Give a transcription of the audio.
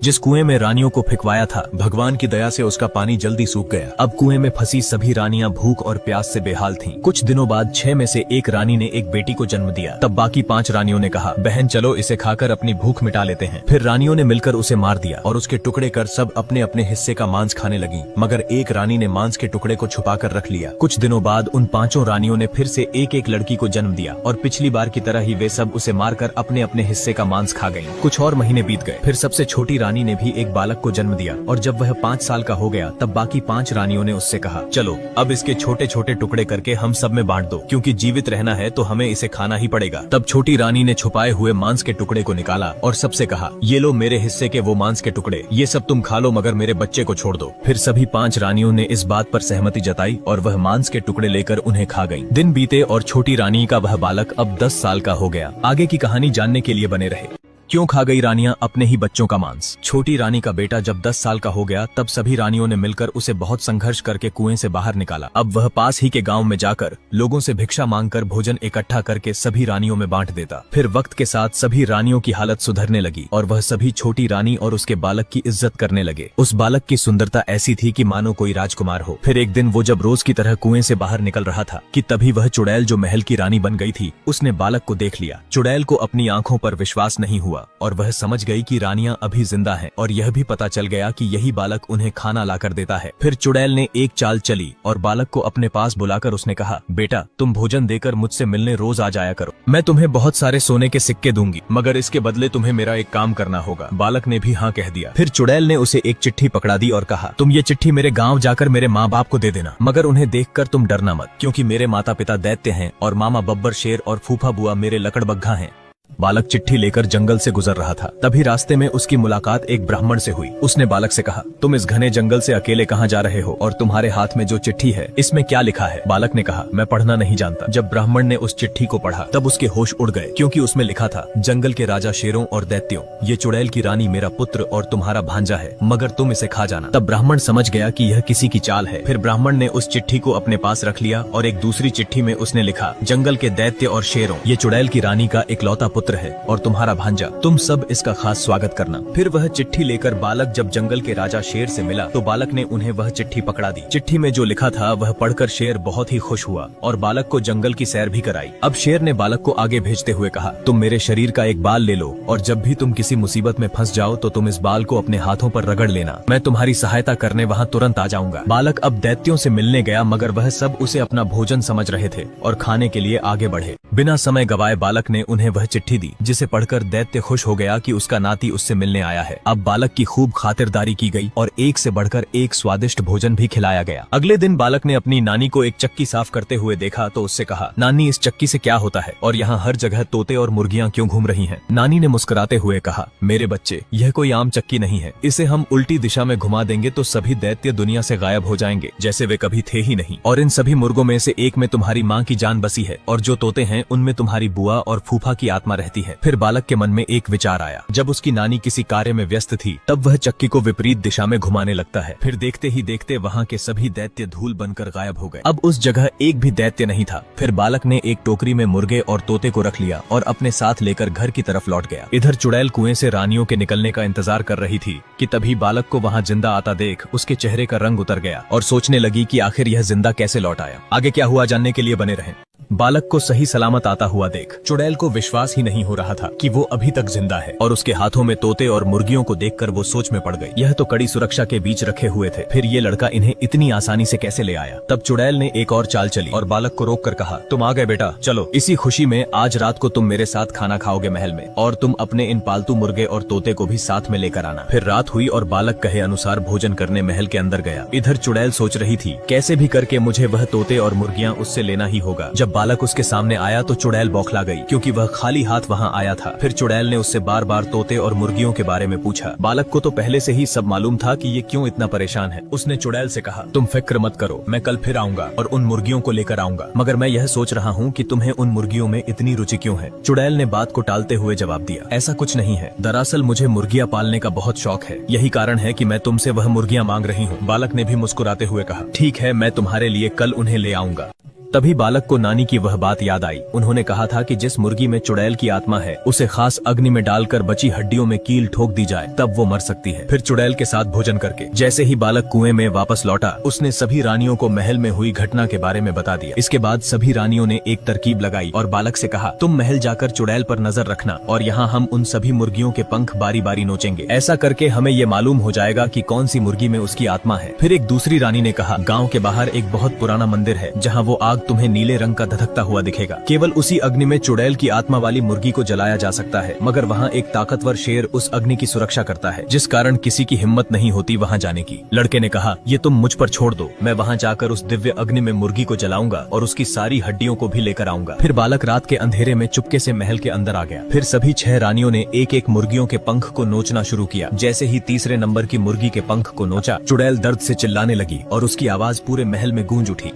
जिस कुएं में रानियों को फेंकवाया था, भगवान की दया से उसका पानी जल्दी सूख गया। अब कुएं में फंसी सभी रानियां भूख और प्यास से बेहाल थीं। कुछ दिनों बाद 6 में से एक रानी ने एक बेटी को जन्म दिया। तब बाकी 5 रानियों ने कहा, बहन चलो इसे खाकर अपनी भूख मिटा लेते हैं। फिर रानियों ने मिलकर उसे मार दिया और उसके टुकड़े कर सब अपने अपने हिस्से का मांस खाने लगी, मगर एक रानी ने मांस के टुकड़े को छुपा कर रख लिया। कुछ दिनों बाद उन 5 रानियों ने फिर से एक एक लड़की को जन्म दिया और पिछली बार की तरह ही वे सब उसे मारकर अपने अपने हिस्से का मांस खा गयी। कुछ और महीने बीत गए। फिर सबसे छोटी रानी ने भी एक बालक को जन्म दिया और जब वह 5 साल का हो गया तब बाकी 5 रानियों ने उससे कहा, चलो अब इसके छोटे छोटे टुकड़े करके हम सब में बांट दो, क्योंकि जीवित रहना है तो हमें इसे खाना ही पड़ेगा। तब छोटी रानी ने छुपाए हुए मांस के टुकड़े को निकाला और सबसे कहा, ये लो मेरे हिस्से के वो मांस के टुकड़े, ये सब तुम खा लो मगर मेरे बच्चे को छोड़ दो। फिर सभी 5 रानियों ने इस बात पर सहमति जताई और वह मांस के टुकड़े लेकर उन्हें खा गयी। दिन बीते और छोटी रानी का वह बालक अब 10 साल का हो गया। आगे की कहानी जानने के लिए बने रहे। क्यों खा गई रानियां अपने ही बच्चों का मांस। छोटी रानी का बेटा जब 10 साल का हो गया तब सभी रानियों ने मिलकर उसे बहुत संघर्ष करके कुएं से बाहर निकाला। अब वह पास ही के गांव में जाकर लोगों से भिक्षा मांगकर भोजन इकट्ठा करके सभी रानियों में बांट देता। फिर वक्त के साथ सभी रानियों की हालत सुधरने लगी और वह सभी छोटी रानी और उसके बालक की इज्जत करने लगे। उस बालक की सुंदरता ऐसी थी कि मानो कोई राजकुमार हो। फिर एक दिन वो जब रोज की तरह कुएं से बाहर निकल रहा था कि तभी वह चुड़ैल जो महल की रानी बन गई थी, उसने बालक को देख लिया। चुड़ैल को अपनी आंखों पर विश्वास नहीं हुआ और वह समझ गई कि रानियां अभी जिंदा हैं और यह भी पता चल गया कि यही बालक उन्हें खाना लाकर देता है। फिर चुड़ैल ने एक चाल चली और बालक को अपने पास बुलाकर उसने कहा, बेटा तुम भोजन देकर मुझसे मिलने रोज आ जाया करो, मैं तुम्हें बहुत सारे सोने के सिक्के दूंगी, मगर इसके बदले तुम्हें मेरा एक काम करना होगा। बालक ने भी हाँ कह दिया। फिर चुड़ैल ने उसे एक चिट्ठी पकड़ा दी और कहा, तुम ये चिट्ठी मेरे गाँव जाकर मेरे माँ बाप को दे देना, मगर उन्हें देखकर तुम डरना मत, क्योंकि मेरे माता पिता दैत्य हैं और मामा बब्बर शेर और फूफा बुआ मेरे लकड़बग्घा हैं। बालक चिट्ठी लेकर जंगल से गुजर रहा था। तभी रास्ते में उसकी मुलाकात एक ब्राह्मण से हुई। उसने बालक से कहा, तुम इस घने जंगल से अकेले कहाँ जा रहे हो और तुम्हारे हाथ में जो चिट्ठी है इसमें क्या लिखा है? बालक ने कहा, मैं पढ़ना नहीं जानता। जब ब्राह्मण ने उस चिट्ठी को पढ़ा तब उसके होश उड़ गए, क्योंकि उसमें लिखा था, जंगल के राजा शेरों और दैत्यों, ये चुड़ैल की रानी मेरा पुत्र और तुम्हारा भांजा है, मगर तुम इसे खा जाना। तब ब्राह्मण समझ गया कि यह किसी की चाल है। फिर ब्राह्मण ने उस चिट्ठी को अपने पास रख लिया और एक दूसरी चिट्ठी में उसने लिखा, जंगल के दैत्य और शेरों, ये चुड़ैल की रानी का इकलौता पुत्र है और तुम्हारा भांजा, तुम सब इसका खास स्वागत करना। फिर वह चिट्ठी लेकर बालक जब जंगल के राजा शेर से मिला तो बालक ने उन्हें वह चिट्ठी पकड़ा दी। चिट्ठी में जो लिखा था वह पढ़कर शेर बहुत ही खुश हुआ और बालक को जंगल की सैर भी कराई। अब शेर ने बालक को आगे भेजते हुए कहा, तुम मेरे शरीर का एक बाल ले लो और जब भी तुम किसी मुसीबत में फंस जाओ तो तुम इस बाल को अपने हाथों पर रगड़ लेना, मैं तुम्हारी सहायता करने वहाँ तुरंत आ जाऊंगा। बालक अब दैत्यों से मिलने गया, मगर वह सब उसे अपना भोजन समझ रहे थे और खाने के लिए आगे बढ़े। बिना समय गवाए बालक ने उन्हें वह चिट्ठी दी, जिसे पढ़कर दैत्य खुश हो गया कि उसका नाती उससे मिलने आया है। अब बालक की खूब खातिरदारी की गई और एक से बढ़कर एक स्वादिष्ट भोजन भी खिलाया गया। अगले दिन बालक ने अपनी नानी को एक चक्की साफ करते हुए देखा तो उससे कहा, नानी इस चक्की से क्या होता है और यहाँ हर जगह तोते और मुर्गियाँ क्यों घूम रही हैं? नानी ने मुस्कुराते हुए कहा, मेरे बच्चे, यह कोई आम चक्की नहीं है, इसे हम उल्टी दिशा में घुमा देंगे तो सभी दैत्य दुनिया से गायब हो जाएंगे जैसे वे कभी थे ही नहीं, और इन सभी मुर्गों में से एक में तुम्हारी माँ की जान बसी है और जो तोते हैं उनमें तुम्हारी बुआ और फूफा की आत्मा रहती है। फिर बालक के मन में एक विचार आया। जब उसकी नानी किसी कार्य में व्यस्त थी तब वह चक्की को विपरीत दिशा में घुमाने लगता है। फिर देखते ही देखते वहाँ के सभी दैत्य धूल बनकर गायब हो गए। अब उस जगह एक भी दैत्य नहीं था। फिर बालक ने एक टोकरी में मुर्गे और तोते को रख लिया और अपने साथ लेकर घर की तरफ लौट गया। इधर चुड़ैल कुएं से रानियों के निकलने का इंतजार कर रही थी कि तभी बालक को वहाँ जिंदा आता देख उसके चेहरे का रंग उतर गया और सोचने लगी कि आखिर यह जिंदा कैसे लौट आया। आगे क्या हुआ जानने के लिए बने रहें। बालक को सही सलामत आता हुआ देख चुड़ैल को विश्वास ही नहीं हो रहा था कि वो अभी तक जिंदा है और उसके हाथों में तोते और मुर्गियों को देखकर वो सोच में पड़ गई, यह तो कड़ी सुरक्षा के बीच रखे हुए थे, फिर ये लड़का इन्हें इतनी आसानी से कैसे ले आया। तब चुड़ैल ने एक और चाल चली और बालक को रोक कर कहा, तुम आ गए बेटा, चलो इसी खुशी में आज रात को तुम मेरे साथ खाना खाओगे महल में, और तुम अपने इन पालतू मुर्गे और तोते को भी साथ में लेकर आना। फिर रात हुई और बालक कहे अनुसार भोजन करने महल के अंदर गया। इधर चुड़ैल सोच रही थी कैसे भी करके मुझे वह तोते और मुर्गियाँ उससे लेना ही होगा। जब बालक उसके सामने आया तो चुड़ैल बौखला गई, क्योंकि वह खाली हाथ वहाँ आया था। फिर चुड़ैल ने उससे बार बार तोते और मुर्गियों के बारे में पूछा। बालक को तो पहले से ही सब मालूम था कि ये क्यों इतना परेशान है। उसने चुड़ैल से कहा, तुम फिक्र मत करो, मैं कल फिर आऊंगा और उन मुर्गियों को लेकर आऊंगा, मगर मैं यह सोच रहा हूँ कि तुम्हें उन मुर्गियों में इतनी रुचि क्यों है। चुड़ैल ने बात को टालते हुए जवाब दिया, ऐसा कुछ नहीं है, दरअसल मुझे मुर्गियाँ पालने का बहुत शौक है, यही कारण है कि मैं तुमसे वह मुर्गियाँ मांग रही हूँ। बालक ने भी मुस्कुराते हुए कहा, ठीक है, मैं तुम्हारे लिए कल उन्हें ले आऊंगा। तभी बालक को नानी की वह बात याद आई। उन्होंने कहा था कि जिस मुर्गी में चुड़ैल की आत्मा है उसे खास अग्नि में डालकर बची हड्डियों में कील ठोक दी जाए तब वो मर सकती है। फिर चुड़ैल के साथ भोजन करके जैसे ही बालक कुएं में वापस लौटा उसने सभी रानियों को महल में हुई घटना के बारे में बता दिया। इसके बाद सभी रानियों ने एक तरकीब लगाई और बालक से कहा, तुम महल जाकर चुड़ैल पर नजर रखना और यहाँ हम उन सभी मुर्गियों के पंख बारी बारी नोचेंगे। ऐसा करके हमें ये मालूम हो जाएगा कि कौन सी मुर्गी में उसकी आत्मा है। फिर एक दूसरी रानी ने कहा, गाँव के बाहर एक बहुत पुराना मंदिर है जहाँ वो आग तुम्हें नीले रंग का धधकता हुआ दिखेगा। केवल उसी अग्नि में चुड़ैल की आत्मा वाली मुर्गी को जलाया जा सकता है, मगर वहाँ एक ताकतवर शेर उस अग्नि की सुरक्षा करता है जिस कारण किसी की हिम्मत नहीं होती वहाँ जाने की। लड़के ने कहा, ये तुम मुझ पर छोड़ दो, मैं वहाँ जाकर उस दिव्य अग्नि में मुर्गी को जलाऊंगा और उसकी सारी हड्डियों को भी लेकर आऊंगा। फिर बालक रात के अंधेरे में चुपके से महल के अंदर आ गया। फिर सभी 6 रानियों ने एक एक मुर्गियों के पंख को नोचना शुरू किया। जैसे ही तीसरे नंबर की मुर्गी के पंख को नोचा, चुड़ैल दर्द से चिल्लाने लगी और उसकी आवाज पूरे महल में गूंज उठी।